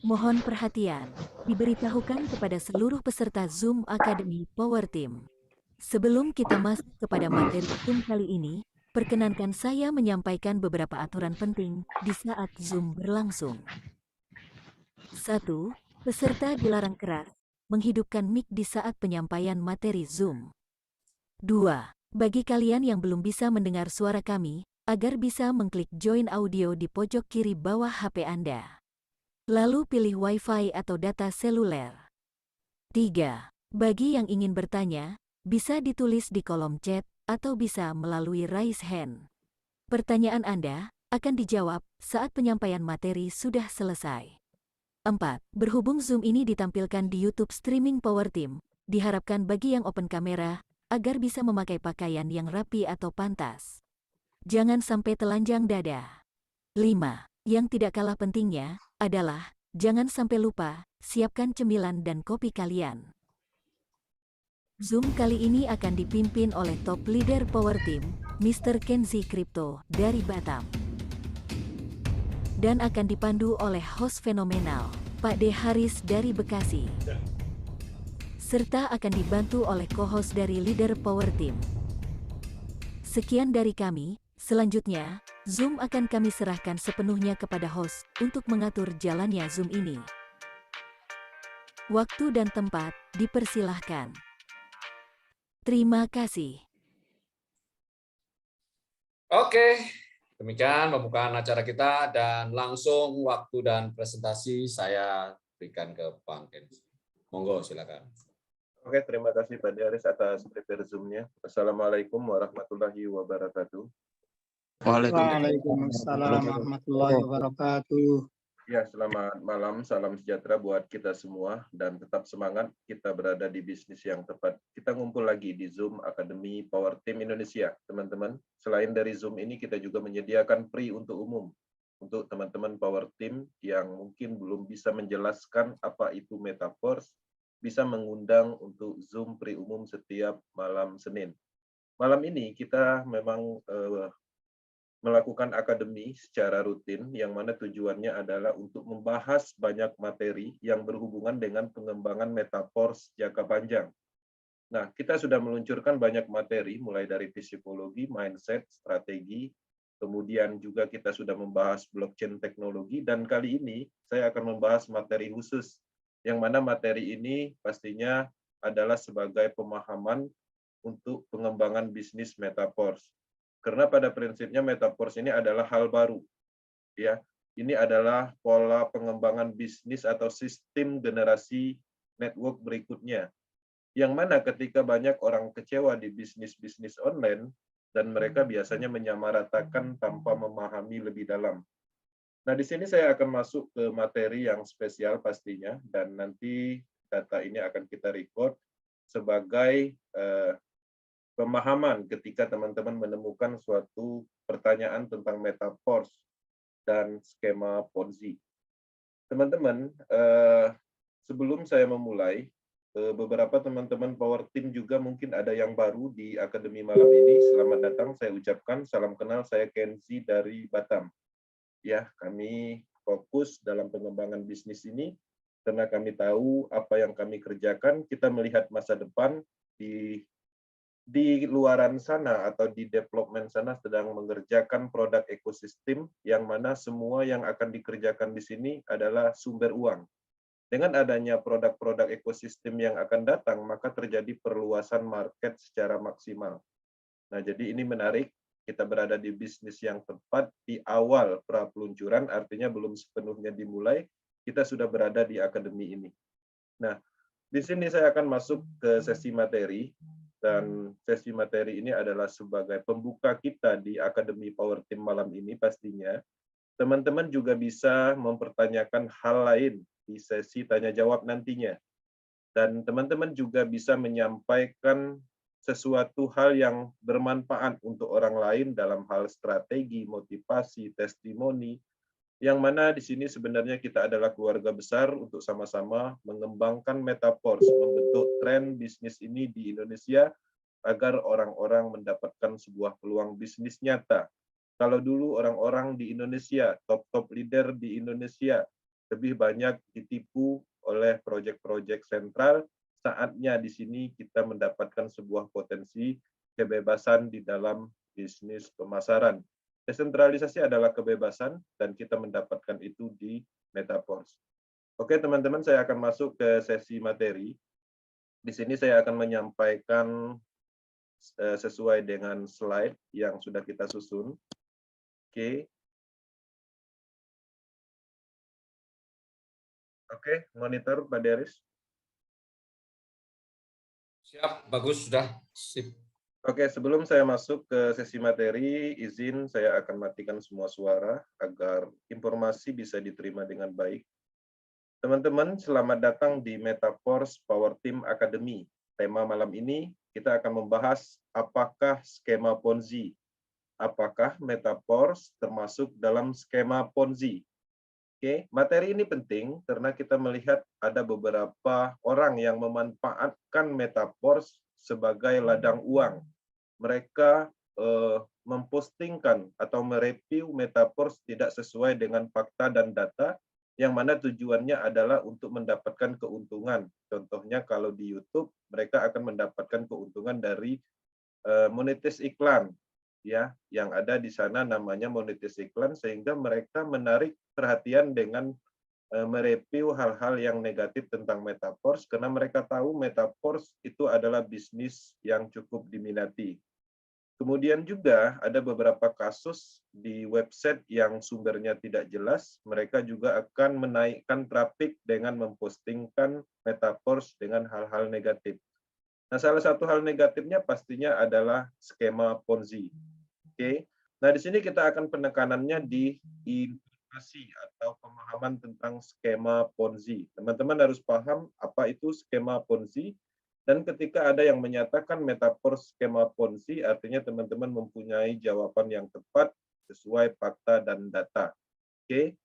Mohon perhatian, diberitahukan kepada seluruh peserta Zoom Academy Power Team. Sebelum kita masuk kepada materi Zoom kali ini, perkenankan saya menyampaikan beberapa aturan penting di saat Zoom berlangsung. 1. Peserta dilarang keras menghidupkan mic di saat penyampaian materi Zoom. 2. Bagi kalian yang belum bisa mendengar suara kami, agar bisa mengklik join audio di pojok kiri bawah HP Anda. Lalu pilih Wi-Fi atau data seluler. 3. Bagi yang ingin bertanya, bisa ditulis di kolom chat atau bisa melalui raise hand. Pertanyaan Anda akan dijawab saat penyampaian materi sudah selesai. 4. Berhubung Zoom ini ditampilkan di YouTube streaming Power Team, diharapkan bagi yang open kamera, agar bisa memakai pakaian yang rapi atau pantas. Jangan sampai telanjang dada. 5. Yang tidak kalah pentingnya adalah, jangan sampai lupa, siapkan cemilan dan kopi kalian. Zoom kali ini akan dipimpin oleh top leader Power Team, Mr. Kenzi Crypto dari Batam. Dan akan dipandu oleh host fenomenal, Pak D. Haris dari Bekasi. Serta akan dibantu oleh co-host dari leader Power Team. Sekian dari kami, selanjutnya, Zoom akan kami serahkan sepenuhnya kepada host untuk mengatur jalannya Zoom ini. Waktu dan tempat dipersilahkan. Terima kasih. Oke, demikian pembukaan acara kita dan langsung waktu dan presentasi saya berikan ke Bang Kenzi. Monggo silakan. Oke, terima kasih Pak Haris atas prepare Zoom-nya. Assalamualaikum warahmatullahi wabarakatuh. Waalaikumsalam warahmatullahi wabarakatuh. Ya, selamat malam, salam sejahtera buat kita semua dan tetap semangat kita berada di bisnis yang tepat. Kita ngumpul lagi di Zoom Academy Power Team Indonesia, teman-teman. Selain dari Zoom ini kita juga menyediakan free untuk umum. Untuk teman-teman Power Team yang mungkin belum bisa menjelaskan apa itu Metaverse, bisa mengundang untuk Zoom free umum setiap malam Senin. Malam ini kita memang melakukan akademi secara rutin, yang mana tujuannya adalah untuk membahas banyak materi yang berhubungan dengan pengembangan metaverse jangka panjang. Nah, kita sudah meluncurkan banyak materi, mulai dari psikologi, mindset, strategi, kemudian juga kita sudah membahas blockchain teknologi, dan kali ini saya akan membahas materi khusus, yang mana materi ini pastinya adalah sebagai pemahaman untuk pengembangan bisnis metaverse. Karena pada prinsipnya metaverse ini adalah hal baru, ya. Ini adalah pola pengembangan bisnis atau sistem generasi network berikutnya, yang mana ketika banyak orang kecewa di bisnis-bisnis online dan mereka biasanya menyamaratakan tanpa memahami lebih dalam. Nah, di sini saya akan masuk ke materi yang spesial pastinya, dan nanti data ini akan kita record sebagai pemahaman ketika teman-teman menemukan suatu pertanyaan tentang metaverse dan skema Ponzi. Teman-teman, sebelum saya memulai, beberapa teman-teman Power Team juga mungkin ada yang baru di Akademi malam ini. Selamat datang, saya ucapkan salam kenal, saya Kenzi dari Batam. Ya, kami fokus dalam pengembangan bisnis ini karena kami tahu apa yang kami kerjakan, kita melihat masa depan di luaran sana atau di development sana sedang mengerjakan produk ekosistem, yang mana semua yang akan dikerjakan di sini adalah sumber uang. Dengan adanya produk-produk ekosistem yang akan datang, maka terjadi perluasan market secara maksimal. Nah, jadi ini menarik, kita berada di bisnis yang tepat di awal pra peluncuran, artinya belum sepenuhnya dimulai, kita sudah berada di akademi ini. Nah, di sini saya akan masuk ke sesi materi, dan sesi materi ini adalah sebagai pembuka kita di Akademi Power Team malam ini pastinya. Teman-teman juga bisa mempertanyakan hal lain di sesi tanya jawab nantinya. Dan teman-teman juga bisa menyampaikan sesuatu hal yang bermanfaat untuk orang lain dalam hal strategi, motivasi, testimoni, yang mana di sini sebenarnya kita adalah keluarga besar untuk sama-sama mengembangkan metaverse, membentuk tren bisnis ini di Indonesia agar orang-orang mendapatkan sebuah peluang bisnis nyata. Kalau dulu orang-orang di Indonesia, top-top leader di Indonesia, lebih banyak ditipu oleh proyek-proyek sentral. Saatnya di sini kita mendapatkan sebuah potensi kebebasan di dalam bisnis pemasaran. Desentralisasi adalah kebebasan dan kita mendapatkan itu di Metaverse. Oke, teman-teman, saya akan masuk ke sesi materi. Di sini saya akan menyampaikan sesuai dengan slide yang sudah kita susun. Oke. Oke, monitor Pak Deris. Siap, bagus, sudah. Sip. Oke, sebelum saya masuk ke sesi materi, izin saya akan matikan semua suara agar informasi bisa diterima dengan baik. Teman-teman, selamat datang di Metaverse Power Team Academy. Tema malam ini kita akan membahas apakah skema Ponzi. Apakah Metaverse termasuk dalam skema Ponzi? Oke, materi ini penting karena kita melihat ada beberapa orang yang memanfaatkan Metaverse sebagai ladang uang. Mereka mempostingkan atau mereview Metaverse tidak sesuai dengan fakta dan data, yang mana tujuannya adalah untuk mendapatkan keuntungan. Contohnya kalau di YouTube, mereka akan mendapatkan keuntungan dari monetis iklan, ya, yang ada di sana namanya monetis iklan, sehingga mereka menarik perhatian dengan mereview hal-hal yang negatif tentang Metaverse karena mereka tahu Metaverse itu adalah bisnis yang cukup diminati. Kemudian juga ada beberapa kasus di website yang sumbernya tidak jelas, mereka juga akan menaikkan traffic dengan mempostingkan Metaverse dengan hal-hal negatif. Nah, salah satu hal negatifnya pastinya adalah skema Ponzi. Oke. Nah, di sini kita akan penekanannya di informasi atau pemahaman tentang skema Ponzi. Teman-teman harus paham apa itu skema Ponzi, dan ketika ada yang menyatakan Metaverse skema Ponzi, artinya teman-teman mempunyai jawaban yang tepat sesuai fakta dan data. Oke.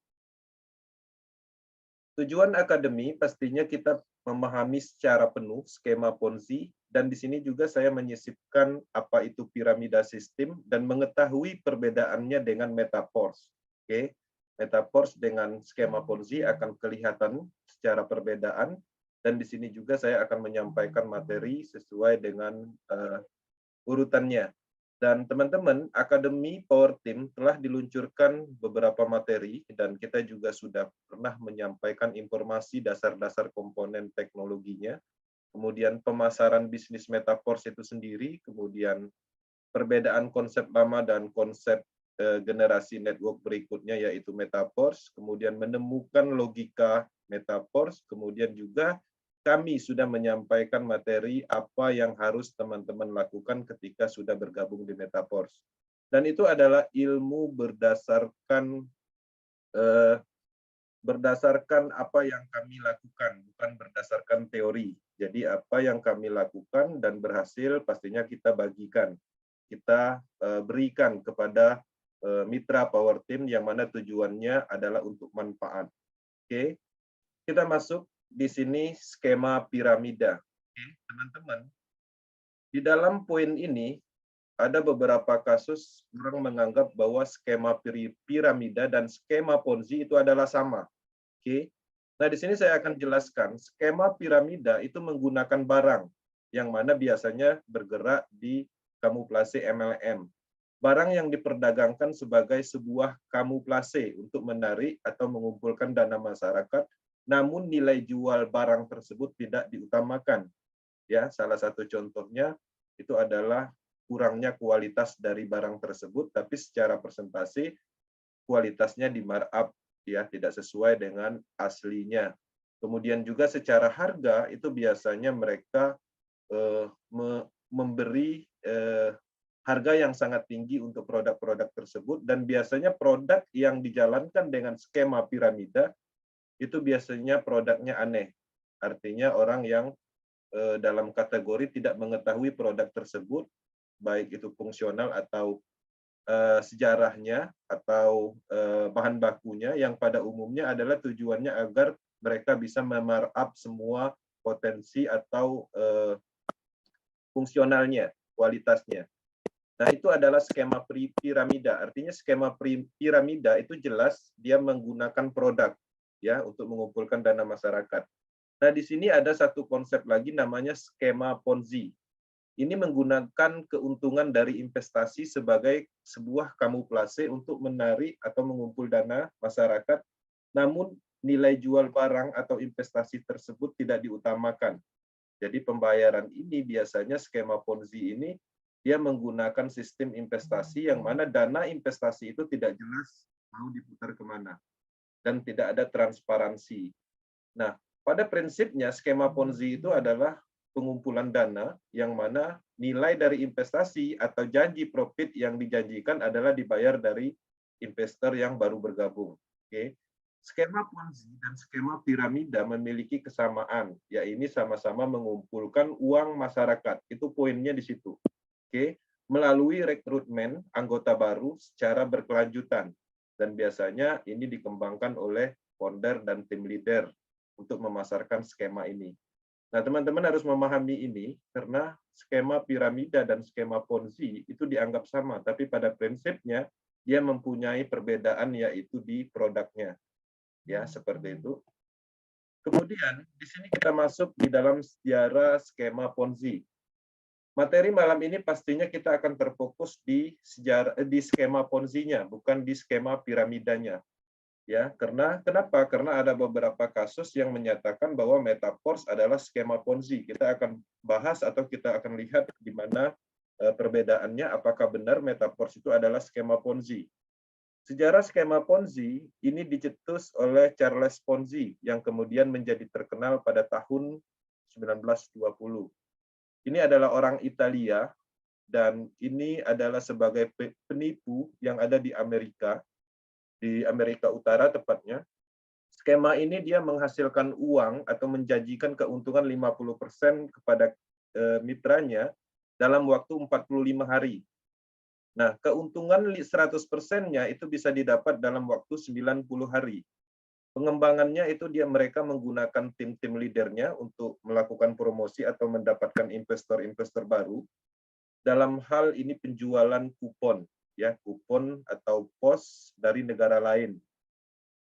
Tujuan akademi pastinya kita memahami secara penuh skema Ponzi, dan di sini juga saya menyisipkan apa itu piramida sistem dan mengetahui perbedaannya dengan Metaverse. Oke. Metaverse dengan skema Ponzi akan kelihatan secara perbedaan, dan di sini juga saya akan menyampaikan materi sesuai dengan urutannya. Dan teman-teman, Akademi Power Team telah diluncurkan beberapa materi, dan kita juga sudah pernah menyampaikan informasi dasar-dasar komponen teknologinya, kemudian pemasaran bisnis Metaverse itu sendiri, kemudian perbedaan konsep lama dan konsep generasi network berikutnya yaitu Metaverse, kemudian menemukan logika Metaverse, kemudian juga kami sudah menyampaikan materi apa yang harus teman-teman lakukan ketika sudah bergabung di Metaverse. Dan itu adalah ilmu berdasarkan apa yang kami lakukan, bukan berdasarkan teori. Jadi apa yang kami lakukan dan berhasil pastinya kita bagikan. Kita berikan kepada mitra Power Team yang mana tujuannya adalah untuk manfaat. Oke. Kita masuk di sini skema piramida. Oke, teman-teman. Di dalam poin ini ada beberapa kasus orang menganggap bahwa skema piramida dan skema Ponzi itu adalah sama. Oke. Nah, di sini saya akan jelaskan skema piramida itu menggunakan barang yang mana biasanya bergerak di kamuflase MLM. Barang yang diperdagangkan sebagai sebuah kamuflase untuk menarik atau mengumpulkan dana masyarakat, namun nilai jual barang tersebut tidak diutamakan. Ya, salah satu contohnya itu adalah kurangnya kualitas dari barang tersebut, tapi secara persentase kualitasnya di markup, ya, tidak sesuai dengan aslinya. Kemudian juga secara harga itu biasanya mereka memberi harga yang sangat tinggi untuk produk-produk tersebut, dan biasanya produk yang dijalankan dengan skema piramida itu biasanya produknya aneh. Artinya orang yang dalam kategori tidak mengetahui produk tersebut, baik itu fungsional atau sejarahnya atau bahan bakunya, yang pada umumnya adalah tujuannya agar mereka bisa memarkup semua potensi atau fungsionalnya, kualitasnya. Nah, itu adalah skema piramida. Artinya skema piramida itu jelas dia menggunakan produk. ya untuk mengumpulkan dana masyarakat. Nah, di sini ada satu konsep lagi namanya skema Ponzi. Ini menggunakan keuntungan dari investasi sebagai sebuah kamuflase untuk menarik atau mengumpul dana masyarakat, namun nilai jual barang atau investasi tersebut tidak diutamakan. Jadi pembayaran ini biasanya skema Ponzi ini dia menggunakan sistem investasi yang mana dana investasi itu tidak jelas mau diputar kemana dan tidak ada transparansi. Nah, pada prinsipnya skema Ponzi itu adalah pengumpulan dana yang mana nilai dari investasi atau janji profit yang dijanjikan adalah dibayar dari investor yang baru bergabung. Oke. Skema Ponzi dan skema piramida memiliki kesamaan, yaitu sama-sama mengumpulkan uang masyarakat. Itu poinnya di situ. Oke. Melalui rekrutmen anggota baru secara berkelanjutan. Dan biasanya ini dikembangkan oleh founder dan tim leader untuk memasarkan skema ini. Nah, teman-teman harus memahami ini karena skema piramida dan skema Ponzi itu dianggap sama, tapi pada prinsipnya dia mempunyai perbedaan yaitu di produknya. Ya, seperti itu. Kemudian di sini kita masuk di dalam sejarah skema Ponzi. Materi malam ini pastinya kita akan terfokus di skema Ponzi-nya, bukan di skema piramidanya. Ya, kenapa? Karena ada beberapa kasus yang menyatakan bahwa Metaverse adalah skema Ponzi. Kita akan bahas atau kita akan lihat di mana perbedaannya, apakah benar Metaverse itu adalah skema Ponzi. Sejarah skema Ponzi ini dicetus oleh Charles Ponzi yang kemudian menjadi terkenal pada tahun 1920. Ini adalah orang Italia dan ini adalah sebagai penipu yang ada di Amerika Utara tepatnya. Skema ini dia menghasilkan uang atau menjanjikan keuntungan 50% kepada mitranya dalam waktu 45 hari. Nah, keuntungan 100%-nya itu bisa didapat dalam waktu 90 hari. Pengembangannya itu mereka menggunakan tim-tim leadernya untuk melakukan promosi atau mendapatkan investor-investor baru. Dalam hal ini penjualan kupon, ya, kupon atau pos dari negara lain.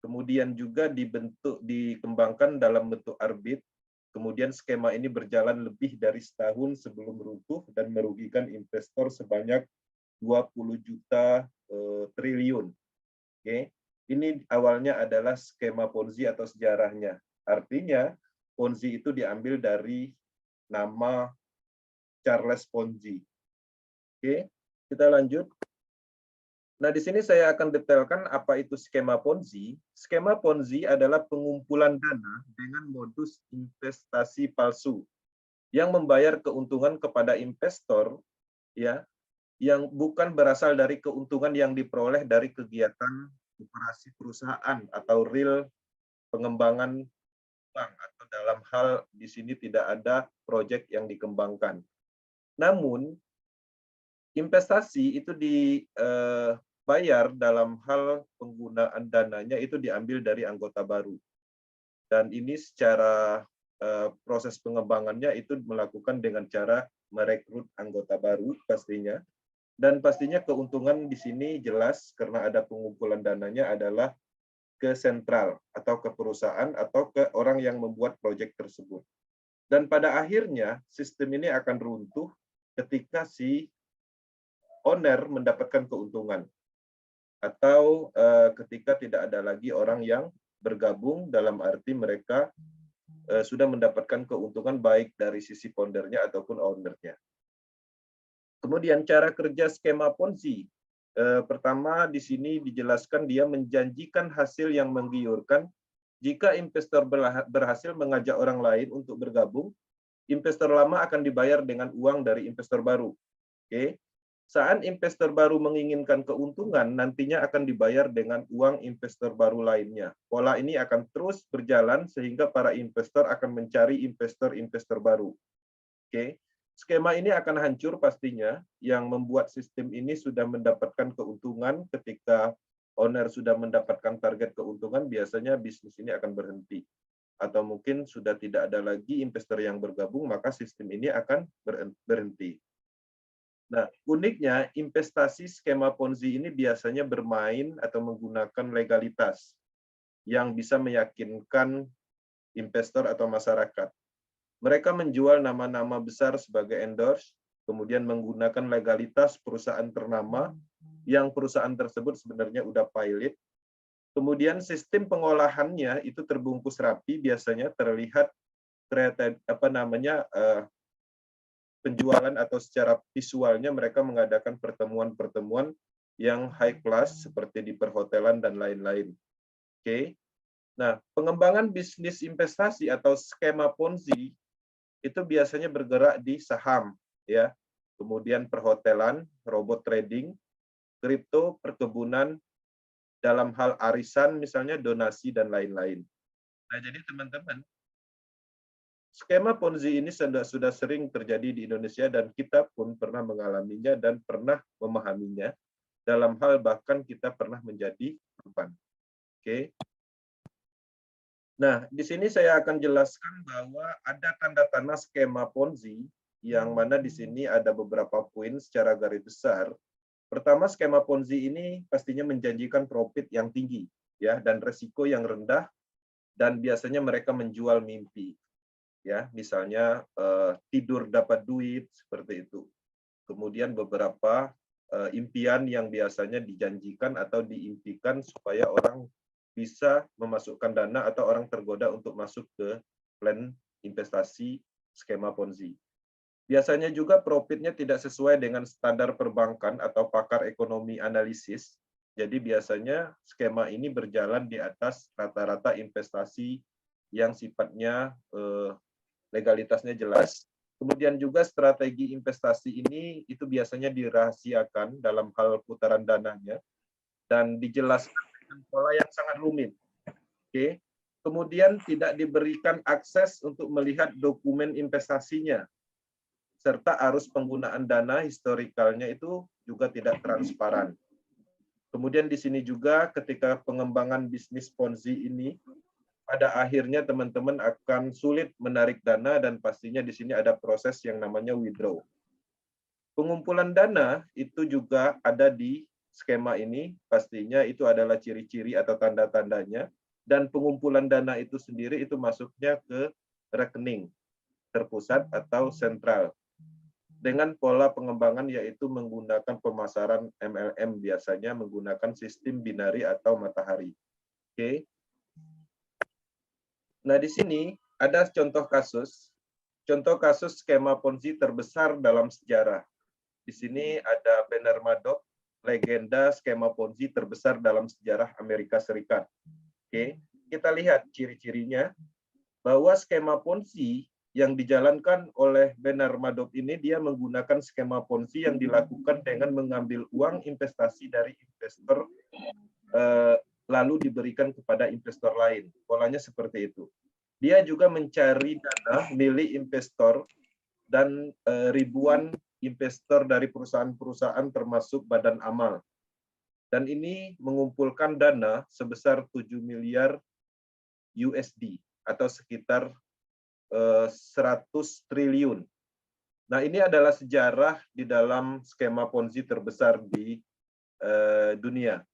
Kemudian juga dikembangkan dalam bentuk arbit. Kemudian skema ini berjalan lebih dari setahun sebelum runtuh dan merugikan investor sebanyak 20 juta triliun. Oke. Ini awalnya adalah skema Ponzi atau sejarahnya. Artinya Ponzi itu diambil dari nama Charles Ponzi. Oke, kita lanjut. Nah, di sini saya akan detailkan apa itu skema Ponzi. Skema Ponzi adalah pengumpulan dana dengan modus investasi palsu yang membayar keuntungan kepada investor, ya, yang bukan berasal dari keuntungan yang diperoleh dari kegiatan operasi perusahaan atau real pengembangan bank, atau dalam hal di sini tidak ada proyek yang dikembangkan. Namun investasi itu dibayar dalam hal penggunaan dananya itu diambil dari anggota baru. Dan ini secara proses pengembangannya itu melakukan dengan cara merekrut anggota baru pastinya. Dan pastinya keuntungan di sini jelas karena ada pengumpulan dananya adalah ke sentral atau ke perusahaan atau ke orang yang membuat proyek tersebut. Dan pada akhirnya sistem ini akan runtuh ketika si owner mendapatkan keuntungan atau ketika tidak ada lagi orang yang bergabung, dalam arti mereka sudah mendapatkan keuntungan baik dari sisi foundernya ataupun ownernya. Kemudian cara kerja skema Ponzi. Pertama di sini dijelaskan dia menjanjikan hasil yang menggiurkan. Jika investor berhasil mengajak orang lain untuk bergabung, investor lama akan dibayar dengan uang dari investor baru. Oke. Saat investor baru menginginkan keuntungan, nantinya akan dibayar dengan uang investor baru lainnya. Pola ini akan terus berjalan sehingga para investor akan mencari investor-investor baru. Oke. Skema ini akan hancur pastinya, yang membuat sistem ini sudah mendapatkan keuntungan. Ketika owner sudah mendapatkan target keuntungan, biasanya bisnis ini akan berhenti. Atau mungkin sudah tidak ada lagi investor yang bergabung, maka sistem ini akan berhenti. Nah, uniknya investasi skema Ponzi ini biasanya bermain atau menggunakan legalitas. yang bisa meyakinkan investor atau masyarakat. Mereka menjual nama-nama besar sebagai endorse, kemudian menggunakan legalitas perusahaan ternama yang perusahaan tersebut sebenarnya udah pilot. Kemudian sistem pengolahannya itu terbungkus rapi, biasanya terlihat penjualan atau secara visualnya mereka mengadakan pertemuan-pertemuan yang high class seperti di perhotelan dan lain-lain. Oke. Nah, pengembangan bisnis investasi atau skema Ponzi itu biasanya bergerak di saham, ya. Kemudian perhotelan, robot trading, kripto, perkebunan, dalam hal arisan misalnya donasi dan lain-lain. Nah, jadi teman-teman, skema Ponzi ini sudah sering terjadi di Indonesia dan kita pun pernah mengalaminya dan pernah memahaminya. Dalam hal bahkan kita pernah menjadi korban. Oke. Nah, di sini saya akan jelaskan bahwa ada tanda-tanda skema Ponzi yang mana di sini ada beberapa poin secara garis besar. Pertama, skema Ponzi ini pastinya menjanjikan profit yang tinggi, ya, dan resiko yang rendah, dan biasanya mereka menjual mimpi, ya, misalnya tidur dapat duit seperti itu. Kemudian beberapa impian yang biasanya dijanjikan atau diimpikan supaya orang bisa memasukkan dana atau orang tergoda untuk masuk ke plan investasi skema Ponzi. Biasanya juga profitnya tidak sesuai dengan standar perbankan atau pakar ekonomi analisis. Jadi biasanya skema ini berjalan di atas rata-rata investasi yang sifatnya legalitasnya jelas. Kemudian juga strategi investasi ini itu biasanya dirahasiakan dalam hal putaran dananya dan dijelaskan dengan pola yang sangat rumit. Oke. Kemudian tidak diberikan akses untuk melihat dokumen investasinya, serta arus penggunaan dana historikalnya itu juga tidak transparan. Kemudian di sini juga ketika pengembangan bisnis Ponzi ini, pada akhirnya teman-teman akan sulit menarik dana dan pastinya di sini ada proses yang namanya withdraw. Pengumpulan dana itu juga ada di skema ini, pastinya itu adalah ciri-ciri atau tanda-tandanya, dan pengumpulan dana itu sendiri itu masuknya ke rekening terpusat atau sentral. Dengan pola pengembangan yaitu menggunakan pemasaran MLM, biasanya menggunakan sistem binari atau matahari. Oke. Nah, di sini ada contoh kasus skema Ponzi terbesar dalam sejarah. Di sini ada Bernard Madoff, legenda skema Ponzi terbesar dalam sejarah Amerika Serikat. Oke, kita lihat ciri-cirinya bahwa skema Ponzi yang dijalankan oleh Bernard Madoff ini, dia menggunakan skema Ponzi yang dilakukan dengan mengambil uang investasi dari investor lalu diberikan kepada investor lain. Polanya seperti itu. Dia juga mencari dana milik investor dan ribuan investor dari perusahaan-perusahaan termasuk badan amal. Dan ini mengumpulkan dana sebesar 7 miliar USD atau sekitar 100 triliun. Nah, ini adalah sejarah di dalam skema Ponzi terbesar di dunia.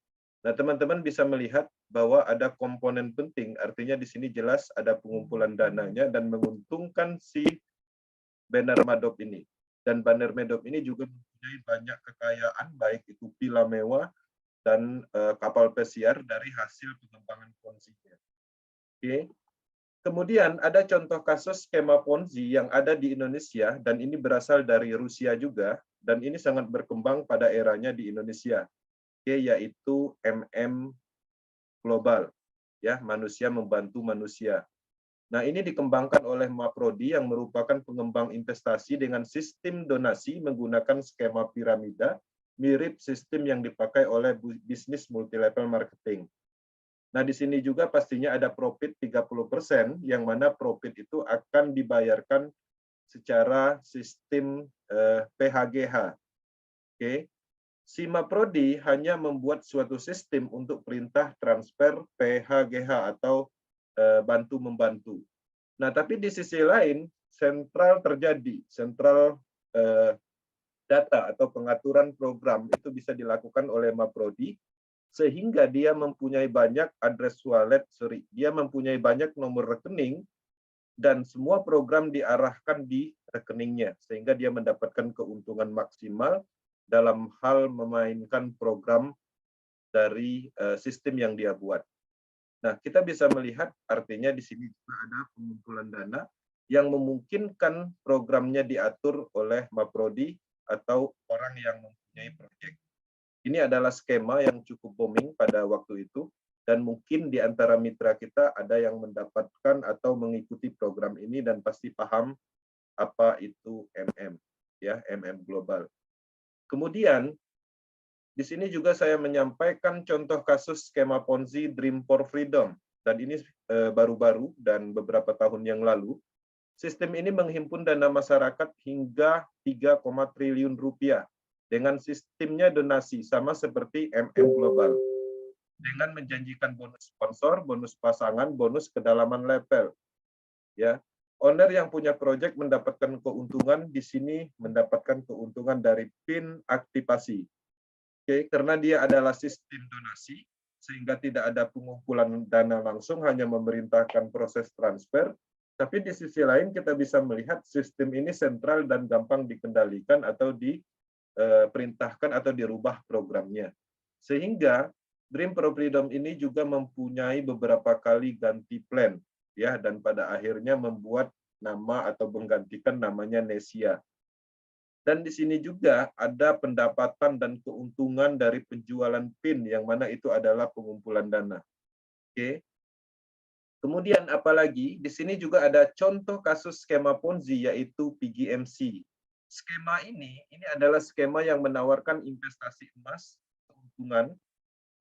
Nah, teman-teman bisa melihat bahwa ada komponen penting, artinya di sini jelas ada pengumpulan dananya dan menguntungkan si Bernard Madoff ini. Dan Bernard Madoff ini juga mempunyai banyak kekayaan, baik itu villa mewah dan kapal pesiar dari hasil pengembangan Ponzi-nya. Oke. Kemudian ada contoh kasus skema Ponzi yang ada di Indonesia, dan ini berasal dari Rusia juga, dan ini sangat berkembang pada eranya di Indonesia. Oke, yaitu Global, ya, manusia membantu manusia. Nah, ini dikembangkan oleh Maprodi yang merupakan pengembang investasi dengan sistem donasi menggunakan skema piramida, mirip sistem yang dipakai oleh bisnis multilevel marketing. Nah, di sini juga pastinya ada profit 30%, yang mana profit itu akan dibayarkan secara sistem PHGH. Oke. Si Maprodi hanya membuat suatu sistem untuk perintah transfer PHGH atau bantu-membantu. Nah, tapi di sisi lain, sentral data atau pengaturan program itu bisa dilakukan oleh Maprodi, sehingga dia mempunyai banyak address wallet, dia mempunyai banyak nomor rekening, dan semua program diarahkan di rekeningnya, sehingga dia mendapatkan keuntungan maksimal dalam hal memainkan program dari sistem yang dia buat. Nah, kita bisa melihat artinya di sini juga ada pengumpulan dana yang memungkinkan programnya diatur oleh Maprodi atau orang yang mempunyai proyek. Ini adalah skema yang cukup booming pada waktu itu, dan mungkin di antara mitra kita ada yang mendapatkan atau mengikuti program ini dan pasti paham apa itu MM, ya, MM Global. Kemudian di sini juga saya menyampaikan contoh kasus skema Ponzi Dream for Freedom, dan ini baru-baru dan beberapa tahun yang lalu. Sistem ini menghimpun dana masyarakat hingga 3, triliun rupiah dengan sistemnya donasi sama seperti MM Global, dengan menjanjikan bonus sponsor, bonus pasangan, bonus kedalaman level. Ya, owner yang punya proyek mendapatkan keuntungan di sini, mendapatkan keuntungan dari PIN aktivasi. Oke, karena dia adalah sistem donasi, sehingga tidak ada pengumpulan dana langsung, hanya memerintahkan proses transfer. Tapi di sisi lain kita bisa melihat sistem ini sentral dan gampang dikendalikan atau diperintahkan atau dirubah programnya. Sehingga Dream for Freedom ini juga mempunyai beberapa kali ganti plan, ya, dan pada akhirnya membuat nama atau menggantikan namanya Nesia. Dan di sini juga ada pendapatan dan keuntungan dari penjualan PIN, yang mana itu adalah pengumpulan dana. Oke. Kemudian apalagi di sini juga ada contoh kasus skema Ponzi, yaitu PGMC. Skema ini adalah skema yang menawarkan investasi emas keuntungan,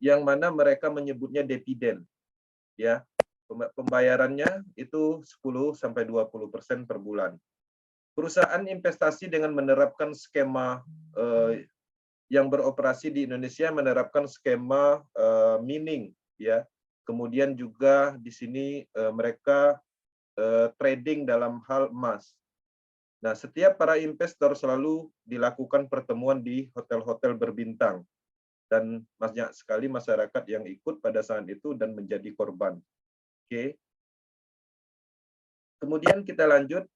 yang mana mereka menyebutnya dividen. Ya, pembayarannya itu 10-20% per bulan. Perusahaan investasi dengan menerapkan skema yang beroperasi di Indonesia menerapkan skema mining, ya. Kemudian juga di sini mereka trading dalam hal emas. Nah, setiap para investor selalu dilakukan pertemuan di hotel-hotel berbintang, dan banyak sekali masyarakat yang ikut pada saat itu dan menjadi korban. Oke. Kemudian kita lanjut.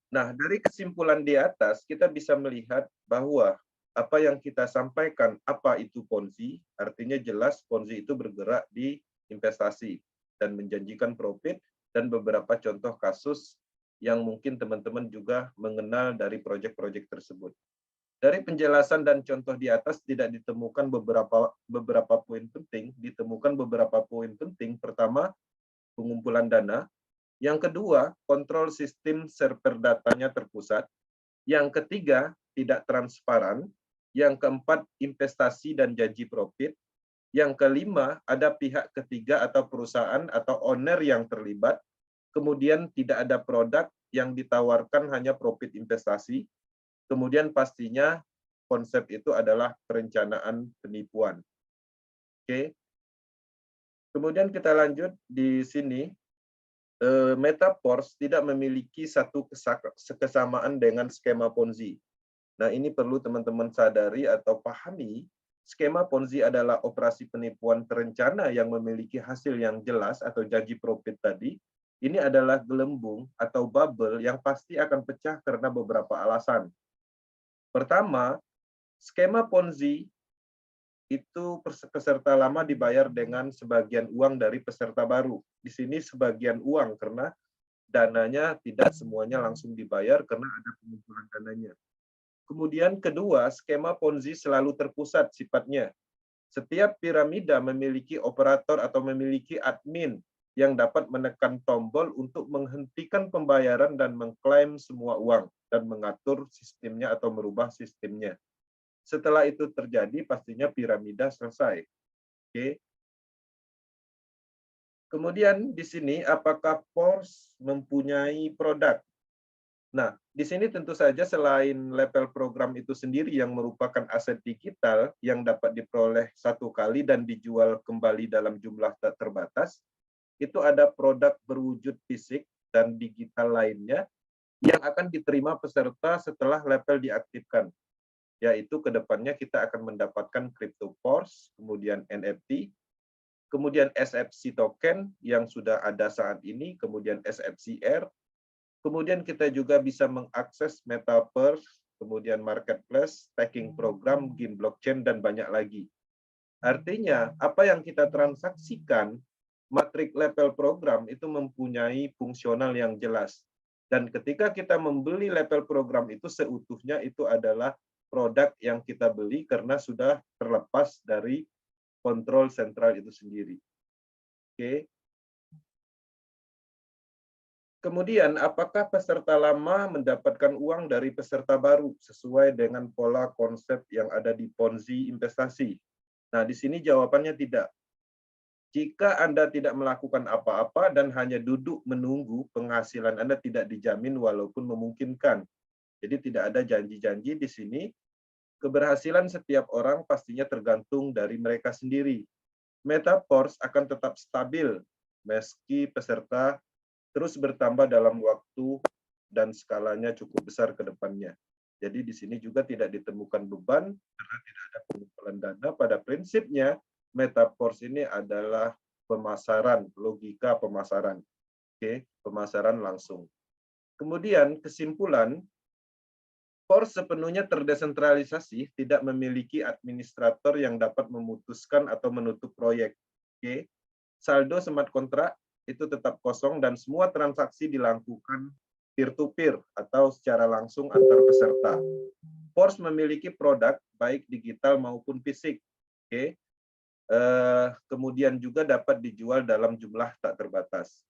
Nah, dari kesimpulan di atas, kita bisa melihat bahwa apa yang kita sampaikan, apa itu Ponzi, artinya jelas Ponzi itu bergerak di investasi dan menjanjikan profit, dan beberapa contoh kasus yang mungkin teman-teman juga mengenal dari proyek-proyek tersebut. Dari penjelasan dan contoh di atas tidak ditemukan beberapa poin penting, ditemukan beberapa poin penting. Pertama, pengumpulan dana. Yang kedua, kontrol sistem server datanya terpusat. Yang ketiga, tidak transparan. Yang keempat, investasi dan janji profit. Yang kelima, ada pihak ketiga atau perusahaan atau owner yang terlibat. Kemudian tidak ada produk yang ditawarkan, hanya profit investasi. Kemudian pastinya konsep itu adalah perencanaan penipuan. Oke. Kemudian kita lanjut di sini. Metaverse tidak memiliki satu kesamaan dengan skema Ponzi. Nah, ini perlu teman-teman sadari atau pahami. Skema Ponzi adalah operasi penipuan terencana yang memiliki hasil yang jelas atau janji profit tadi. Ini adalah gelembung atau bubble yang pasti akan pecah karena beberapa alasan. Pertama, skema Ponzi itu peserta lama dibayar dengan sebagian uang dari peserta baru. Di sini sebagian uang karena dananya tidak semuanya langsung dibayar karena ada pengumpulan dananya. Kemudian kedua, skema Ponzi selalu terpusat sifatnya. Setiap piramida memiliki operator atau memiliki admin yang dapat menekan tombol untuk menghentikan pembayaran dan mengklaim semua uang dan mengatur sistemnya atau merubah sistemnya. Setelah itu terjadi, pastinya piramida selesai. Oke. Kemudian di sini, apakah PORS mempunyai produk? Nah, di sini tentu saja selain level program itu sendiri yang merupakan aset digital yang dapat diperoleh satu kali dan dijual kembali dalam jumlah tak terbatas, itu ada produk berwujud fisik dan digital lainnya yang akan diterima peserta setelah level diaktifkan. yaitu kedepannya kita akan mendapatkan CryptoPorts, kemudian NFT, kemudian SFC token yang sudah ada saat ini, kemudian SFCR, kemudian kita juga bisa mengakses Metaverse, kemudian Marketplace, staking program, game blockchain, dan banyak lagi. Artinya, apa yang kita transaksikan, matric level program itu mempunyai fungsional yang jelas. Dan ketika kita membeli level program itu seutuhnya, itu adalah produk yang kita beli karena sudah terlepas dari kontrol sentral itu sendiri. Oke. Kemudian, apakah peserta lama mendapatkan uang dari peserta baru sesuai dengan pola konsep yang ada di Ponzi investasi? Nah, di sini jawabannya tidak. Jika Anda tidak melakukan apa-apa dan hanya duduk menunggu, penghasilan Anda tidak dijamin walaupun memungkinkan. Jadi tidak ada janji-janji di sini. Keberhasilan setiap orang pastinya tergantung dari mereka sendiri. Metaverse akan tetap stabil meski peserta terus bertambah dalam waktu dan skalanya cukup besar ke depannya. Jadi di sini juga tidak ditemukan beban karena tidak ada pengumpulan dana. Pada prinsipnya, Metaverse ini adalah pemasaran, logika pemasaran. Oke, pemasaran langsung. Kemudian kesimpulan, Force sepenuhnya terdesentralisasi, tidak memiliki administrator yang dapat memutuskan atau menutup proyek. Oke. Saldo smart contract itu tetap kosong dan semua transaksi dilakukan peer-to-peer atau secara langsung antar peserta. Force memiliki produk baik digital maupun fisik. Oke. Kemudian juga dapat dijual dalam jumlah tak terbatas.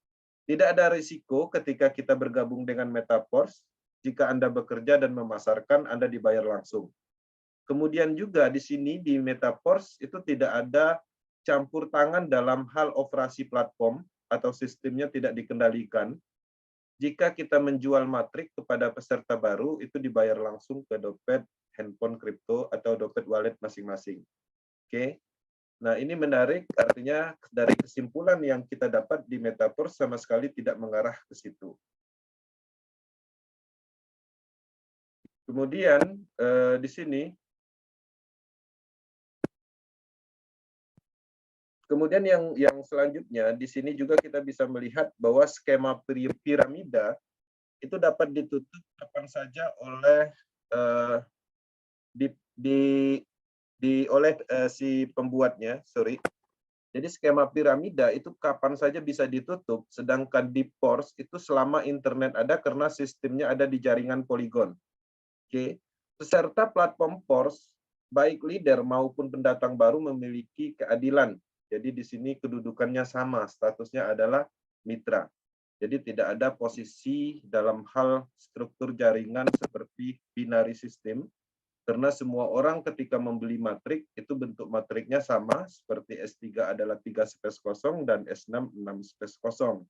Tidak ada risiko ketika kita bergabung dengan Metaverse. Jika Anda bekerja dan memasarkan, Anda dibayar langsung. Kemudian juga di sini di Metaverse itu tidak ada campur tangan dalam hal operasi platform atau sistemnya tidak dikendalikan. Jika kita menjual matrik kepada peserta baru, itu dibayar langsung ke dompet, handphone kripto, atau dompet wallet masing-masing. Oke. Nah, ini menarik, artinya dari kesimpulan yang kita dapat di Metaverse sama sekali tidak mengarah ke situ. Kemudian di sini, kemudian yang selanjutnya di sini juga kita bisa melihat bahwa skema piramida itu dapat ditutup kapan saja oleh oleh si pembuatnya, sorry. Jadi skema piramida itu kapan saja bisa ditutup, sedangkan di Force itu selama internet ada karena sistemnya ada di jaringan Polygon. Oke, peserta platform Force, baik leader maupun pendatang baru memiliki keadilan. Jadi di sini kedudukannya sama, statusnya adalah mitra. Jadi tidak ada posisi dalam hal struktur jaringan seperti binary system, karena semua orang ketika membeli matrik, itu bentuk matriknya sama, seperti S3 adalah 3 space kosong dan S6 6 space kosong.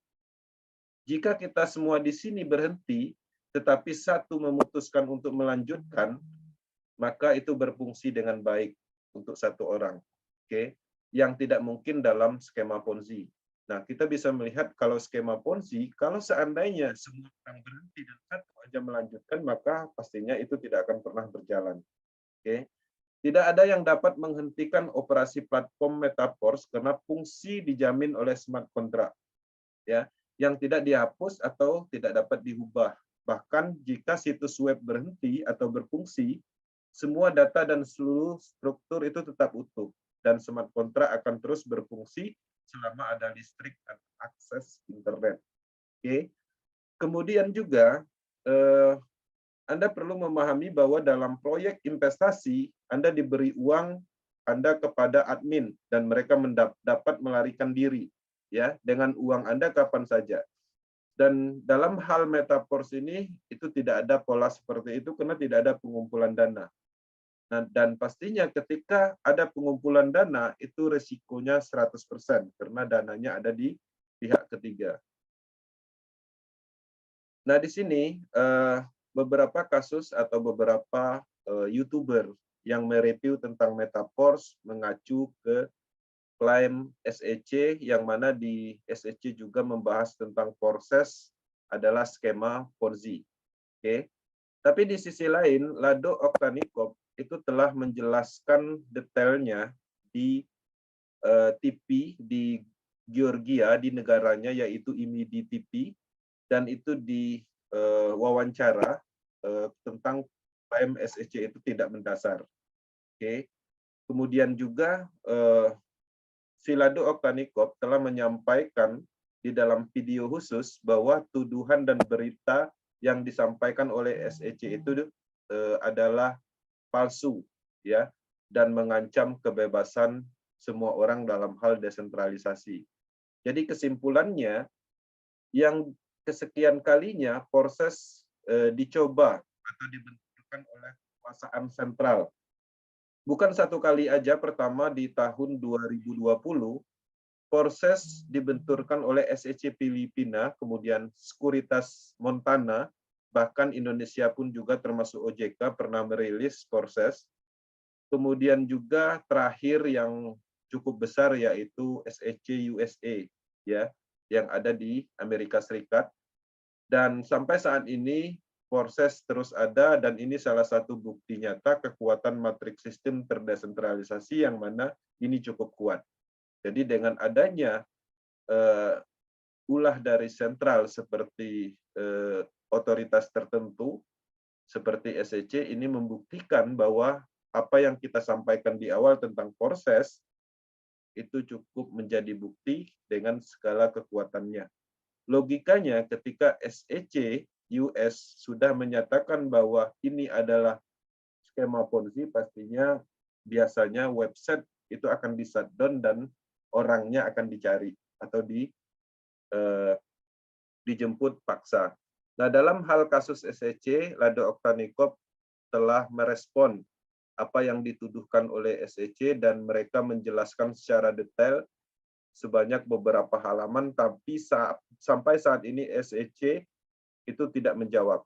Jika kita semua di sini berhenti, tetapi satu memutuskan untuk melanjutkan, maka itu berfungsi dengan baik untuk satu orang. Oke, yang tidak mungkin dalam skema Ponzi. Nah, kita bisa melihat kalau skema Ponzi, kalau seandainya semua orang berhenti dan satu aja melanjutkan, maka pastinya itu tidak akan pernah berjalan. Oke. Tidak ada yang dapat menghentikan operasi platform Metaverse karena fungsi dijamin oleh smart contract. Ya, yang tidak dihapus atau tidak dapat diubah. Bahkan jika situs web berhenti atau berfungsi, semua data dan seluruh struktur itu tetap utuh. Dan smart contract akan terus berfungsi selama ada listrik dan akses internet. Oke. Kemudian juga, Anda perlu memahami bahwa dalam proyek investasi, Anda diberi uang Anda kepada admin, dan mereka dapat melarikan diri ya dengan uang Anda kapan saja. Dan dalam hal Metaverse ini, itu tidak ada pola seperti itu karena tidak ada pengumpulan dana. Nah, dan pastinya ketika ada pengumpulan dana, itu resikonya 100%, karena dananya ada di pihak ketiga. Nah, di sini beberapa kasus atau beberapa YouTuber yang mereview tentang Metaverse mengacu ke klaim SEC, yang mana di SEC juga membahas tentang proses adalah skema Ponzi. Oke. Tapi di sisi lain, Lado Oktanikov itu telah menjelaskan detailnya di TV di Georgia, di negaranya, yaitu IMIDI TV, dan itu di wawancara tentang PMSEC itu tidak mendasar. Oke. Kemudian juga Silado Oktanikov telah menyampaikan di dalam video khusus bahwa tuduhan dan berita yang disampaikan oleh SEC itu adalah palsu, ya, dan mengancam kebebasan semua orang dalam hal desentralisasi. Jadi kesimpulannya, yang kesekian kalinya proses dicoba atau dibentukkan oleh kekuasaan sentral. Bukan satu kali aja, pertama di tahun 2020, proses dibenturkan oleh SEC Filipina, kemudian Sekuritas Montana, bahkan Indonesia pun juga termasuk OJK pernah merilis proses. Kemudian juga terakhir yang cukup besar yaitu SEC USA, ya, yang ada di Amerika Serikat. Dan sampai saat ini proses terus ada, dan ini salah satu bukti nyata kekuatan matriks sistem terdesentralisasi yang mana ini cukup kuat. Jadi dengan adanya ulah dari sentral seperti otoritas tertentu seperti SEC, ini membuktikan bahwa apa yang kita sampaikan di awal tentang proses itu cukup menjadi bukti dengan segala kekuatannya. Logikanya ketika SEC US sudah menyatakan bahwa ini adalah skema Ponzi, pastinya biasanya website itu akan di-shutdown dan orangnya akan dicari atau dijemput paksa. Nah, dalam hal kasus SEC, Lado Oktanikov telah merespon apa yang dituduhkan oleh SEC dan mereka menjelaskan secara detail sebanyak beberapa halaman, tapi sampai saat ini SEC itu tidak menjawab.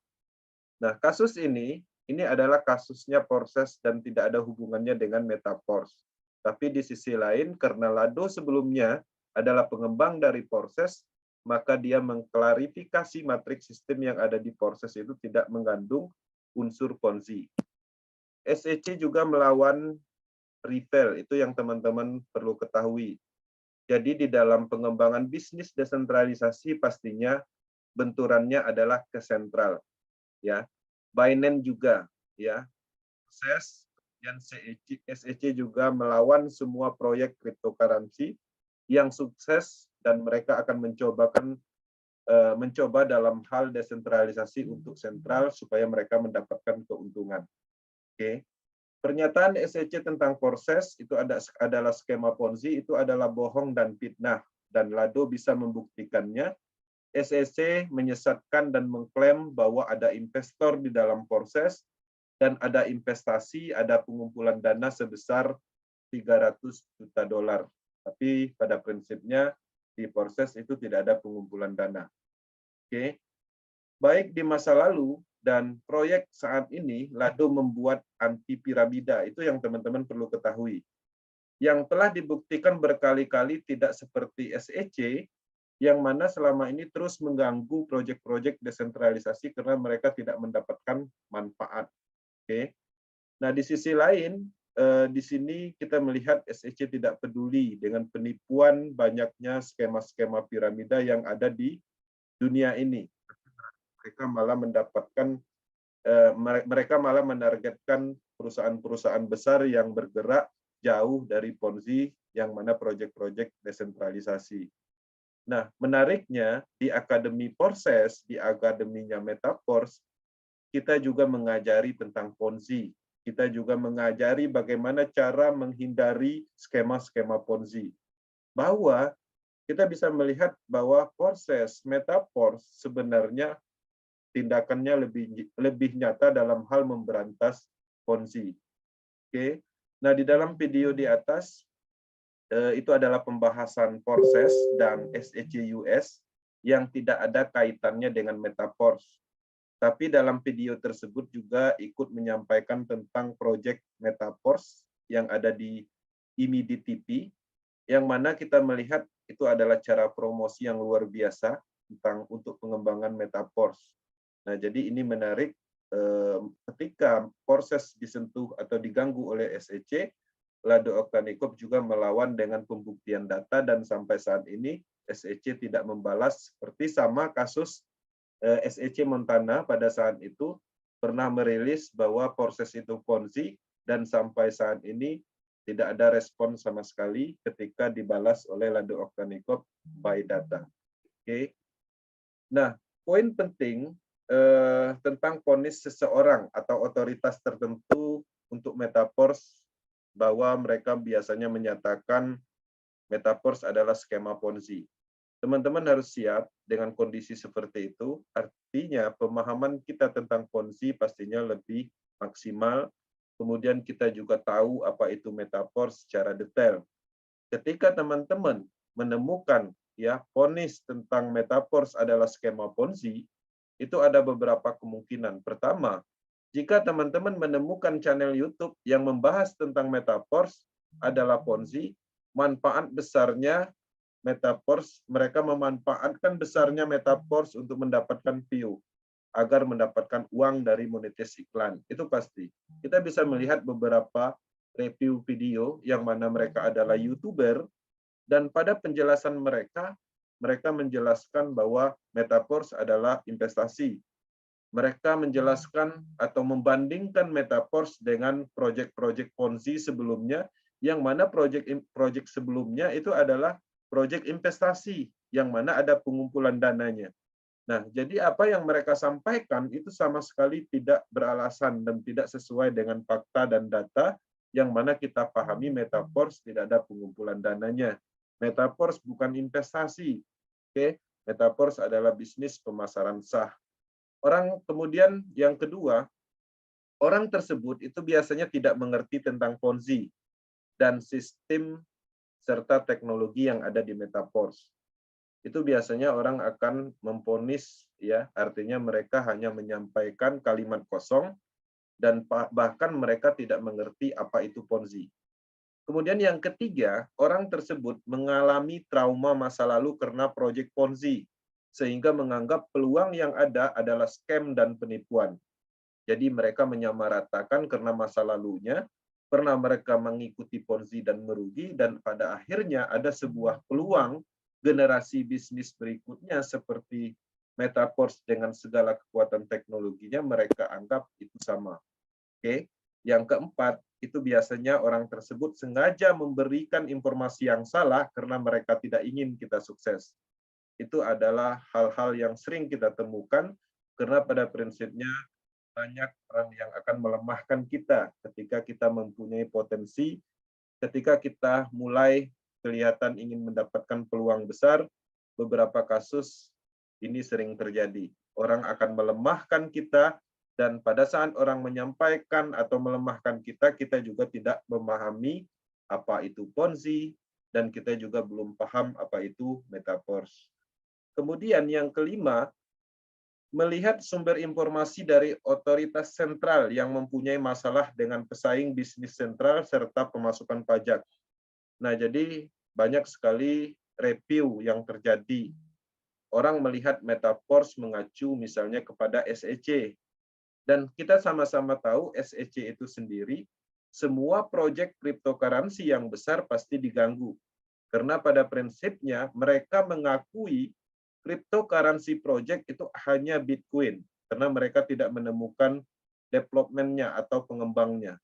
Nah, kasus ini adalah kasusnya proses dan tidak ada hubungannya dengan Metaforce. Tapi di sisi lain, karena Lado sebelumnya adalah pengembang dari proses, maka dia mengklarifikasi matriks sistem yang ada di proses itu tidak mengandung unsur Ponzi. SEC juga melawan retail, itu yang teman-teman perlu ketahui. Jadi di dalam pengembangan bisnis desentralisasi pastinya benturannya adalah ke sentral, ya. Binance juga, ya. Proses dan SEC juga melawan semua proyek cryptocurrency yang sukses dan mereka akan mencoba dalam hal desentralisasi untuk sentral supaya mereka mendapatkan keuntungan. Oke. Pernyataan SEC tentang proses itu adalah skema Ponzi, itu adalah bohong dan fitnah, dan Lado bisa membuktikannya. SEC menyesatkan dan mengklaim bahwa ada investor di dalam proses dan ada investasi, ada pengumpulan dana sebesar 300 juta dolar. Tapi pada prinsipnya di proses itu tidak ada pengumpulan dana. Oke. Baik di masa lalu dan proyek saat ini, Lado membuat anti piramida. Itu yang teman-teman perlu ketahui. Yang telah dibuktikan berkali-kali tidak seperti SEC, yang mana selama ini terus mengganggu proyek-proyek desentralisasi karena mereka tidak mendapatkan manfaat. Oke. Nah, di sisi lain, di sini kita melihat SEC tidak peduli dengan penipuan banyaknya skema-skema piramida yang ada di dunia ini. Mereka malah menargetkan perusahaan-perusahaan besar yang bergerak jauh dari Ponzi, yang mana proyek-proyek desentralisasi. Nah, menariknya di Akademi Proses, di akademinya Metaforce, kita juga mengajari tentang Ponzi. Kita juga mengajari bagaimana cara menghindari skema-skema Ponzi. Bahwa kita bisa melihat bahwa proses Metaforce sebenarnya tindakannya lebih nyata dalam hal memberantas Ponzi. Oke. Nah, di dalam video di atas itu adalah pembahasan proses dan SEC US yang tidak ada kaitannya dengan Metaforce. Tapi dalam video tersebut juga ikut menyampaikan tentang proyek Metaforce yang ada di IMIDI TV, yang mana kita melihat itu adalah cara promosi yang luar biasa untuk pengembangan Metaforce. Nah, jadi ini menarik ketika proses disentuh atau diganggu oleh SEC, Lado Oktanikop juga melawan dengan pembuktian data dan sampai saat ini SEC tidak membalas, seperti sama kasus SEC Montana pada saat itu pernah merilis bahwa proses itu Ponzi dan sampai saat ini tidak ada respon sama sekali ketika dibalas oleh Lado Oktanikop by data. Oke. Nah, poin penting tentang vonis seseorang atau otoritas tertentu untuk metaverse bahwa mereka biasanya menyatakan metaverse adalah skema Ponzi. Teman-teman harus siap dengan kondisi seperti itu, artinya pemahaman kita tentang Ponzi pastinya lebih maksimal, kemudian kita juga tahu apa itu metaverse secara detail. Ketika teman-teman menemukan ya vonis tentang metaverse adalah skema Ponzi, itu ada beberapa kemungkinan. Pertama, jika teman-teman menemukan channel YouTube yang membahas tentang metaverse adalah Ponzi, manfaat besarnya metaverse, mereka memanfaatkan besarnya metaverse untuk mendapatkan view, agar mendapatkan uang dari monetis iklan. Itu pasti. Kita bisa melihat beberapa review video yang mana mereka adalah YouTuber, dan pada penjelasan mereka, mereka menjelaskan bahwa metaverse adalah investasi. Mereka menjelaskan atau membandingkan metaverse dengan proyek-proyek Ponzi sebelumnya, yang mana proyek sebelumnya itu adalah proyek investasi, yang mana ada pengumpulan dananya. Nah, jadi apa yang mereka sampaikan itu sama sekali tidak beralasan dan tidak sesuai dengan fakta dan data, yang mana kita pahami metaverse tidak ada pengumpulan dananya. Metaverse bukan investasi. Oke, metaverse adalah bisnis pemasaran sah. Orang kemudian yang kedua, orang tersebut itu biasanya tidak mengerti tentang Ponzi dan sistem serta teknologi yang ada di metaverse. Itu biasanya orang akan memvonis, ya, artinya mereka hanya menyampaikan kalimat kosong dan bahkan mereka tidak mengerti apa itu Ponzi. Kemudian yang ketiga, orang tersebut mengalami trauma masa lalu karena proyek Ponzi, sehingga menganggap peluang yang ada adalah scam dan penipuan. Jadi mereka menyamaratakan karena masa lalunya pernah mereka mengikuti Ponzi dan merugi, dan pada akhirnya ada sebuah peluang generasi bisnis berikutnya seperti metaverse dengan segala kekuatan teknologinya, mereka anggap itu sama. Oke. Yang keempat, itu biasanya orang tersebut sengaja memberikan informasi yang salah karena mereka tidak ingin kita sukses. Itu adalah hal-hal yang sering kita temukan karena pada prinsipnya banyak orang yang akan melemahkan kita ketika kita mempunyai potensi, ketika kita mulai kelihatan ingin mendapatkan peluang besar. Beberapa kasus ini sering terjadi. Orang akan melemahkan kita, dan pada saat orang menyampaikan atau melemahkan kita, kita juga tidak memahami apa itu Ponzi, dan kita juga belum paham apa itu metaverse. Kemudian yang kelima, melihat sumber informasi dari otoritas sentral yang mempunyai masalah dengan pesaing bisnis sentral serta pemasukan pajak. Nah, jadi banyak sekali review yang terjadi. Orang melihat metaverse mengacu misalnya kepada SEC. Dan kita sama-sama tahu SEC itu sendiri, semua proyek cryptocurrency yang besar pasti diganggu. Karena pada prinsipnya mereka mengakui cryptocurrency project itu hanya Bitcoin, karena mereka tidak menemukan development-nya atau pengembangnya.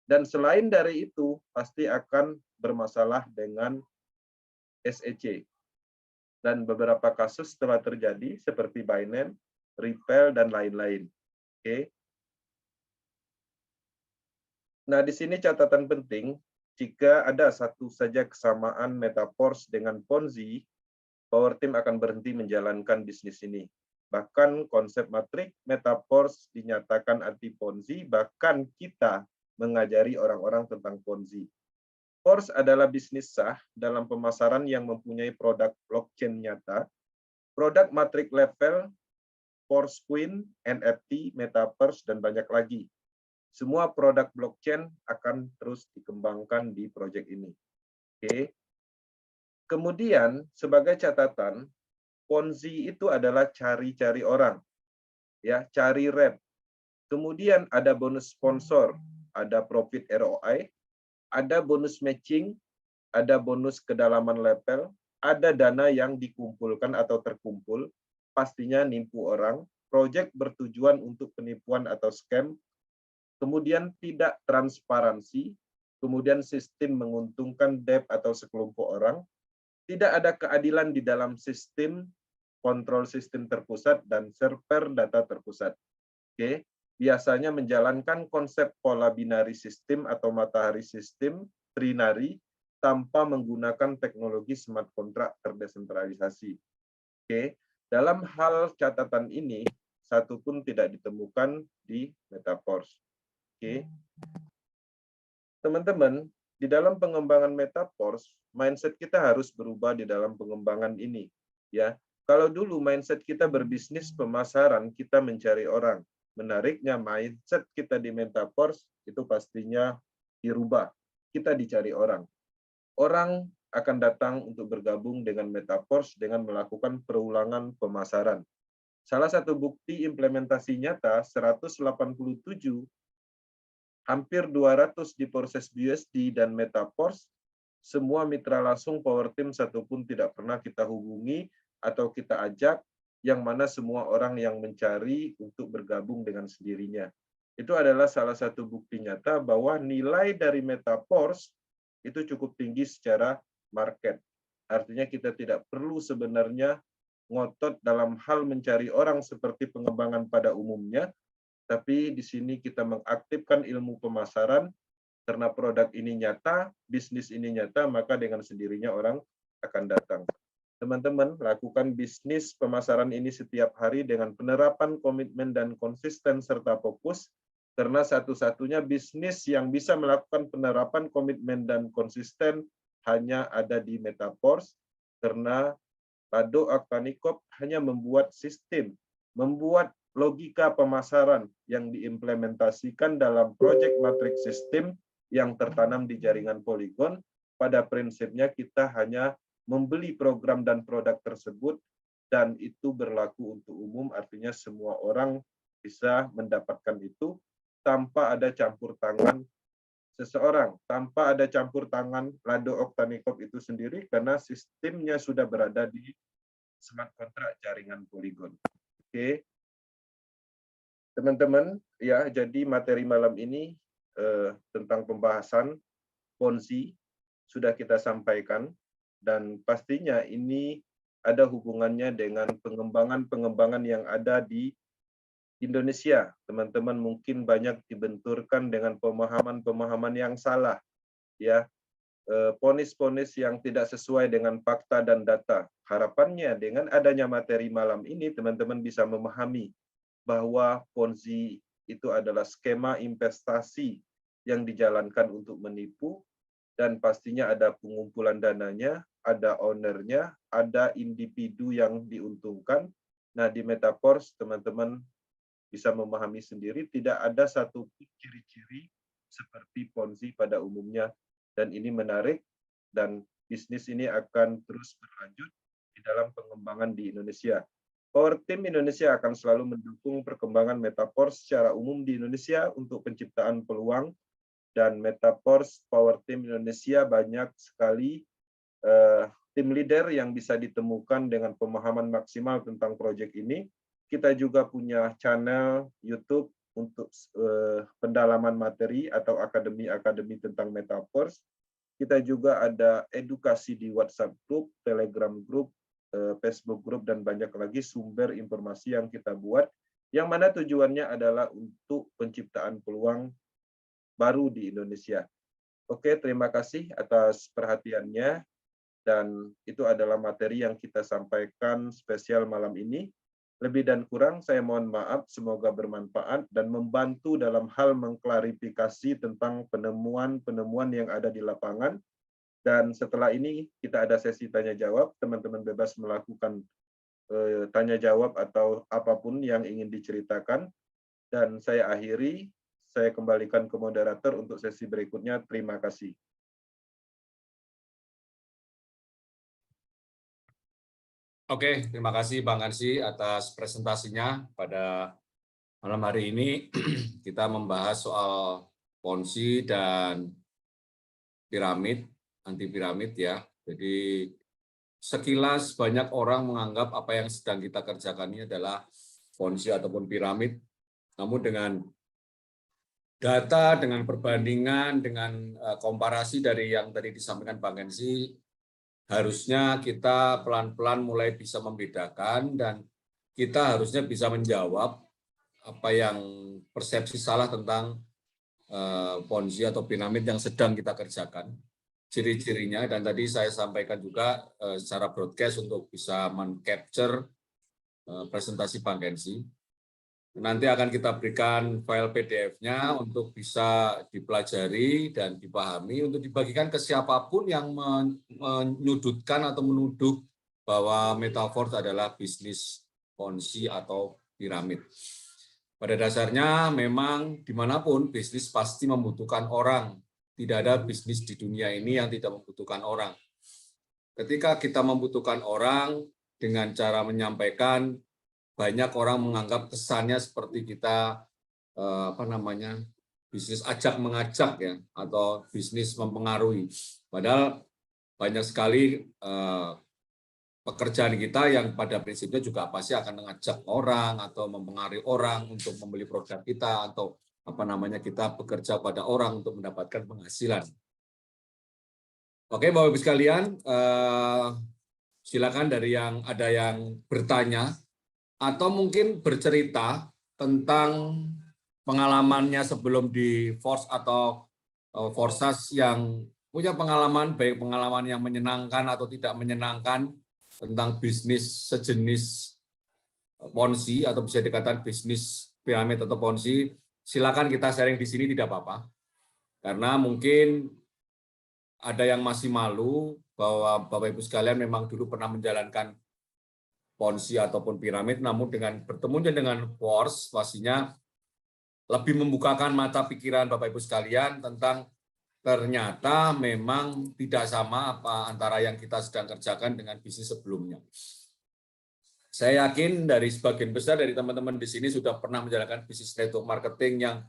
Dan selain dari itu, pasti akan bermasalah dengan SEC. Dan beberapa kasus telah terjadi seperti Binance, Ripple, dan lain-lain. Oke. Nah, di sini catatan penting, jika ada satu saja kesamaan metaverse dengan Ponzi, Powerteam akan berhenti menjalankan bisnis ini. Bahkan konsep matrik metaverse dinyatakan anti Ponzi, bahkan kita mengajari orang-orang tentang Ponzi. Force adalah bisnis sah dalam pemasaran yang mempunyai produk blockchain nyata, produk matrik level, Force Queen, NFT, metaverse, dan banyak lagi. Semua produk blockchain akan terus dikembangkan di proyek ini. Oke. Kemudian sebagai catatan, Ponzi itu adalah cari-cari orang, ya, cari rep. Kemudian ada bonus sponsor, ada profit ROI, ada bonus matching, ada bonus kedalaman level, ada dana yang dikumpulkan atau terkumpul, pastinya nipu orang, proyek bertujuan untuk penipuan atau scam, kemudian tidak transparansi, kemudian sistem menguntungkan debt atau sekelompok orang, tidak ada keadilan di dalam sistem, kontrol sistem terpusat, dan server data terpusat. Oke, biasanya menjalankan konsep pola binari sistem atau matahari sistem, trinary, tanpa menggunakan teknologi smart contract terdesentralisasi. Oke, dalam hal catatan ini, satu pun tidak ditemukan di Metaverse. Oke, teman-teman, di dalam pengembangan Metaverse, mindset kita harus berubah di dalam pengembangan ini. Ya, kalau dulu mindset kita berbisnis pemasaran, kita mencari orang. Menariknya mindset kita di Metaverse itu pastinya dirubah. Kita dicari orang. Orang akan datang untuk bergabung dengan Metaverse dengan melakukan perulangan pemasaran. Salah satu bukti implementasi nyata 187, hampir 200 di proses BUSD dan Metaverse, semua mitra langsung Power Team satupun tidak pernah kita hubungi atau kita ajak, yang mana semua orang yang mencari untuk bergabung dengan sendirinya. Itu adalah salah satu bukti nyata bahwa nilai dari Metaverse itu cukup tinggi secara market. Artinya kita tidak perlu sebenarnya ngotot dalam hal mencari orang seperti pengembangan pada umumnya, tapi di sini kita mengaktifkan ilmu pemasaran, karena produk ini nyata, bisnis ini nyata, maka dengan sendirinya orang akan datang. Teman-teman, lakukan bisnis pemasaran ini setiap hari dengan penerapan komitmen dan konsisten serta fokus, karena satu-satunya bisnis yang bisa melakukan penerapan komitmen dan konsisten hanya ada di Metaverse, karena Rado Oktanikop hanya membuat sistem, membuat logika pemasaran yang diimplementasikan dalam project matrix system yang tertanam di jaringan Polygon. Pada prinsipnya kita hanya membeli program dan produk tersebut, dan itu berlaku untuk umum, artinya semua orang bisa mendapatkan itu tanpa ada campur tangan seseorang, tanpa ada campur tangan Rado Oktanikop itu sendiri, karena sistemnya sudah berada di smart contract jaringan Polygon. Oke, teman-teman, ya, jadi materi malam ini tentang pembahasan Ponzi sudah kita sampaikan, dan pastinya ini ada hubungannya dengan pengembangan-pengembangan yang ada di Indonesia. Teman-teman mungkin banyak dibenturkan dengan pemahaman-pemahaman yang salah, ya, ponis-ponis yang tidak sesuai dengan fakta dan data. Harapannya dengan adanya materi malam ini, teman-teman bisa memahami bahwa Ponzi itu adalah skema investasi yang dijalankan untuk menipu, dan pastinya ada pengumpulan dananya, ada ownernya, ada individu yang diuntungkan. Nah, di Metaverse, teman-teman bisa memahami sendiri, tidak ada satu ciri-ciri seperti Ponzi pada umumnya. Dan ini menarik, dan bisnis ini akan terus berlanjut di dalam pengembangan di Indonesia. Power Team Indonesia akan selalu mendukung perkembangan Metaverse secara umum di Indonesia untuk penciptaan peluang, dan Metaverse Power Team Indonesia banyak sekali tim leader yang bisa ditemukan dengan pemahaman maksimal tentang proyek ini. Kita juga punya channel YouTube untuk pendalaman materi atau akademi-akademi tentang Metaverse. Kita juga ada edukasi di WhatsApp group, Telegram group, Facebook group, dan banyak lagi sumber informasi yang kita buat, yang mana tujuannya adalah untuk penciptaan peluang baru di Indonesia. Oke, terima kasih atas perhatiannya, dan itu adalah materi yang kita sampaikan spesial malam ini. Lebih dan kurang saya mohon maaf, semoga bermanfaat dan membantu dalam hal mengklarifikasi tentang penemuan-penemuan yang ada di lapangan. Dan setelah ini kita ada sesi tanya jawab, teman-teman bebas melakukan tanya jawab atau apapun yang ingin diceritakan. Dan saya akhiri, saya kembalikan ke moderator untuk sesi berikutnya. Terima kasih. Oke, terima kasih Bang Ansy atas presentasinya pada Malam hari ini kita membahas soal ponzi dan piramid, anti piramid ya. Jadi sekilas banyak orang menganggap apa yang sedang kita kerjakan ini adalah ponzi ataupun piramid. Namun dengan data, dengan perbandingan, dengan komparasi dari yang tadi disampaikan Bang Kensi, harusnya kita pelan-pelan mulai bisa membedakan dan kita harusnya bisa menjawab apa yang persepsi salah tentang ponzi atau piramid yang sedang kita kerjakan, ciri-cirinya, dan tadi saya sampaikan juga secara broadcast untuk bisa men-capture presentasi Bang Kensi. Nanti akan kita berikan file PDF-nya untuk bisa dipelajari dan dipahami, untuk dibagikan ke siapapun yang menyudutkan atau menuduh bahwa metaverse adalah bisnis ponzi atau piramid. Pada dasarnya memang dimanapun bisnis pasti membutuhkan orang. Tidak ada bisnis di dunia ini yang tidak membutuhkan orang. Ketika kita membutuhkan orang dengan cara menyampaikan, banyak orang menganggap kesannya seperti kita bisnis ajak mengajak ya, atau bisnis mempengaruhi. Padahal banyak sekali pekerjaan kita yang pada prinsipnya juga pasti akan mengajak orang atau mempengaruhi orang untuk membeli produk kita, atau kita bekerja pada orang untuk mendapatkan penghasilan. Oke, Bapak Ibu sekalian, silakan dari yang ada yang bertanya atau mungkin bercerita tentang pengalamannya sebelum di Force atau Forsas yang punya pengalaman, baik pengalaman yang menyenangkan atau tidak menyenangkan, tentang bisnis sejenis ponzi atau bisa dikatakan bisnis piramid atau ponzi. Silakan kita sharing di sini, tidak apa-apa. Karena mungkin ada yang masih malu bahwa Bapak Ibu sekalian memang dulu pernah menjalankan ponzi ataupun piramid, namun dengan bertemunya dengan Force pastinya lebih membukakan mata pikiran Bapak Ibu sekalian tentang ternyata memang tidak sama apa antara yang kita sedang kerjakan dengan bisnis sebelumnya. Saya yakin dari sebagian besar dari teman-teman di sini sudah pernah menjalankan bisnis network marketing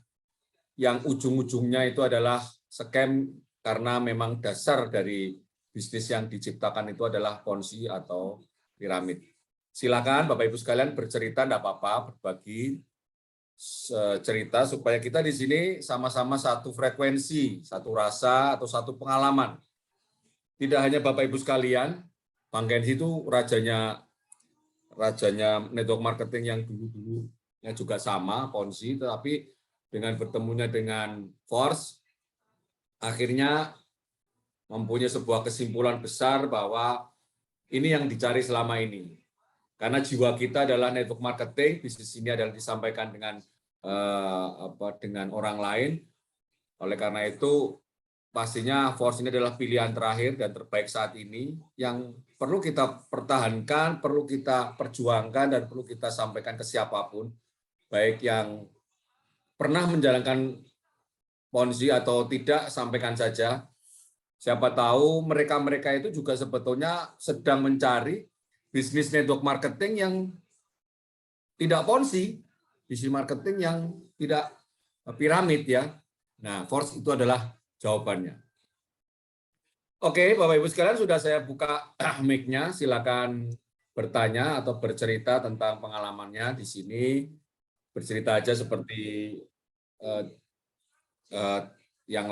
yang ujung-ujungnya itu adalah scam, karena memang dasar dari bisnis yang diciptakan itu adalah ponzi atau piramid. Silakan Bapak Ibu sekalian bercerita, tidak apa-apa, berbagi cerita supaya kita di sini sama-sama satu frekuensi, satu rasa atau satu pengalaman. Tidak hanya Bapak Ibu sekalian, Bang Kensi itu rajanya network marketing yang dulu-dulunya juga sama ponzi, tetapi dengan bertemunya dengan Force akhirnya mempunyai sebuah kesimpulan besar bahwa ini yang dicari selama ini. Karena jiwa kita adalah network marketing, bisnis ini adalah disampaikan dengan orang lain. Oleh karena itu, pastinya Force ini adalah pilihan terakhir dan terbaik saat ini yang perlu kita pertahankan, perlu kita perjuangkan, dan perlu kita sampaikan ke siapapun, baik yang pernah menjalankan ponzi atau tidak, sampaikan saja. Siapa tahu mereka-mereka itu juga sebetulnya sedang mencari bisnis network marketing yang tidak ponzi, bisnis marketing yang tidak piramid ya. Nah, Force itu adalah jawabannya. Oke, Bapak Ibu sekalian, sudah saya buka mic-nya, silakan bertanya atau bercerita tentang pengalamannya di sini. Bercerita aja seperti yang lain.